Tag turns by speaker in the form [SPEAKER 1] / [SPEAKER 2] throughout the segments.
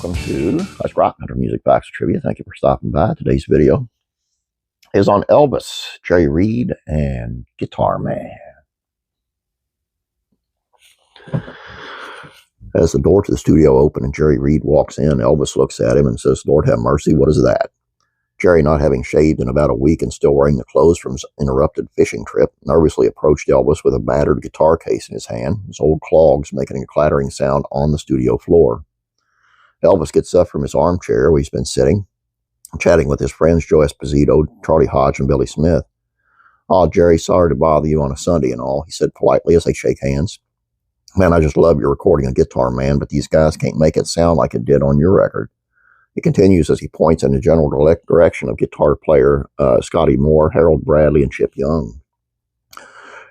[SPEAKER 1] welcome to Let's Rock Country Music Facts and Trivia. Thank you for stopping by. Today's video is on Elvis, Jerry Reed, and Guitar Man. As the door to the studio opens and Jerry Reed walks in, Elvis looks at him and says, "Lord have mercy, what is that?" Jerry, not having shaved in about a week and still wearing the clothes from his interrupted fishing trip, nervously approached Elvis with a battered guitar case in his hand, his old clogs making a clattering sound on the studio floor. Elvis gets up from his armchair where he's been sitting, chatting with his friends Joe Esposito, Charlie Hodge, and Billy Smith. "Oh, Jerry, sorry to bother you on a Sunday and all," he said politely as they shake hands. "Man, I just love your recording of Guitar Man, but these guys can't make it sound like it did on your record." He continues as he points in the general direction of guitar player Scotty Moore, Harold Bradley, and Chip Young.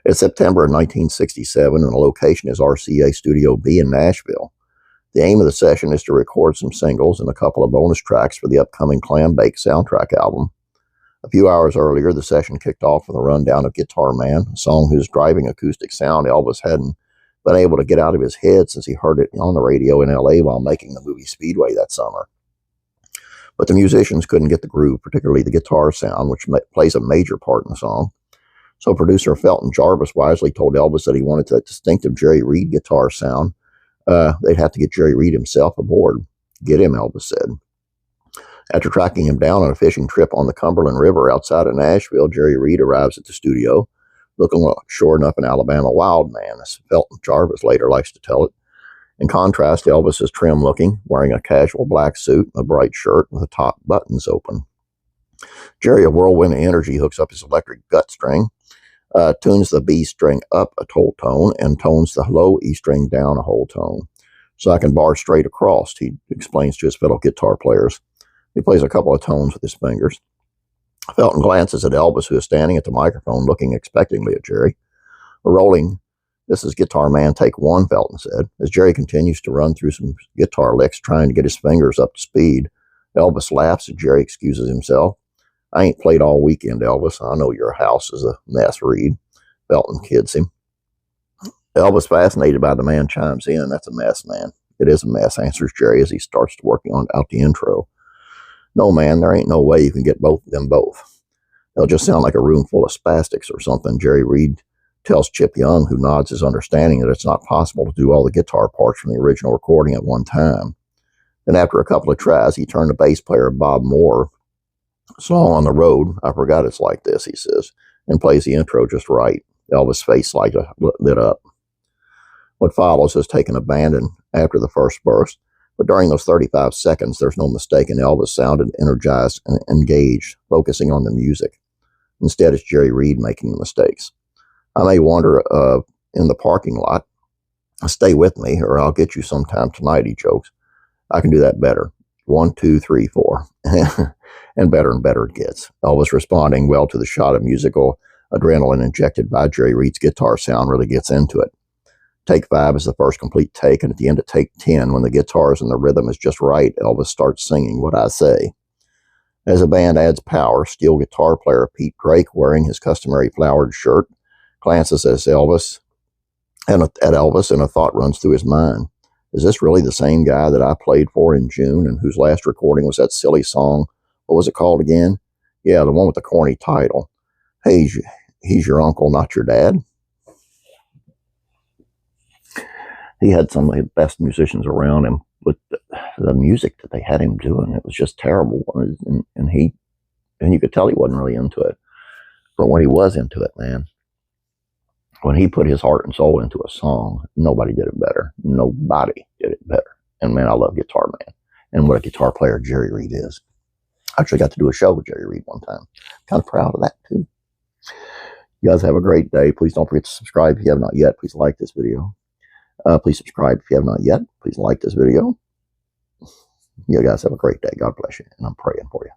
[SPEAKER 1] It's September of 1967, and the location is RCA Studio B in Nashville. The aim of the session is to record some singles and a couple of bonus tracks for the upcoming Clam Bake soundtrack album. A few hours earlier, the session kicked off with a rundown of Guitar Man, a song whose driving acoustic sound Elvis hadn't been able to get out of his head since he heard it on the radio in L.A. while making the movie Speedway that summer. But the musicians couldn't get the groove, particularly the guitar sound, which plays a major part in the song. So producer Felton Jarvis wisely told Elvis that he wanted that distinctive Jerry Reed guitar sound. They'd have to get Jerry Reed himself aboard. "Get him," Elvis said. After tracking him down on a fishing trip on the Cumberland River outside of Nashville, Jerry Reed arrives at the studio, looking like, sure enough, an Alabama wild man, as Felton Jarvis later likes to tell it. In contrast, Elvis is trim-looking, wearing a casual black suit and a bright shirt with the top buttons open. Jerry, a whirlwind of energy, hooks up his electric gut string, tunes the B string up a whole tone, and tones the low E string down a whole tone, so I can bar straight across, he explains to his fellow guitar players. He plays a couple of tones with his fingers. Felton glances at Elvis, who is standing at the microphone looking expectantly at Jerry. "We're rolling. This is Guitar Man, take one," Felton said. As Jerry continues to run through some guitar licks, trying to get his fingers up to speed, Elvis laughs as Jerry excuses himself. "I ain't played all weekend, Elvis. I know your house is a mess, Reed." Felton kids him. Elvis, fascinated by the man, chimes in. "That's a mess, man." "It is a mess," answers Jerry as he starts working out the intro. "No, man, there ain't no way you can get both of them both. They'll just sound like a room full of spastics or something," Jerry Reed tells Chip Young, who nods his understanding that it's not possible to do all the guitar parts from the original recording at one time. Then after a couple of tries, he turned to bass player Bob Moore. "Song on the road, I forgot it's like this," he says, and plays the intro just right. Elvis' face lit up. What follows is taken abandon after the first verse, but during those 35 seconds, there's no mistake, and Elvis sounded energized and engaged, focusing on the music. Instead, it's Jerry Reed making the mistakes. "I may wander in the parking lot. Stay with me, or I'll get you sometime tonight," he jokes. "I can do that better. 1, 2, 3, 4. And better it gets." Elvis, responding well to the shot of musical adrenaline injected by Jerry Reed's guitar sound, really gets into it. Take 5 is the first complete take, and at the end of take 10, when the guitars and the rhythm is just right, Elvis starts singing What I Say. As the band adds power, steel guitar player Pete Drake, wearing his customary flowered shirt, glances at Elvis, and a thought runs through his mind. Is this really the same guy that I played for in June and whose last recording was that silly song? What was it called again? Yeah, the one with the corny title. Hey, he's your uncle, not your dad. He had some of the best musicians around him, but the music that they had him doing, it was just terrible. And you could tell he wasn't really into it. But when he was into it, man, when he put his heart and soul into a song, nobody did it better. Nobody did it better. And man, I love Guitar Man. And what a guitar player Jerry Reed is. I actually got to do a show with Jerry Reed one time. Kind of proud of that too. You guys have a great day. Please don't forget to subscribe if you have not yet. Please like this video. Please subscribe if you have not yet. Please like this video. You guys have a great day. God bless you. And I'm praying for you.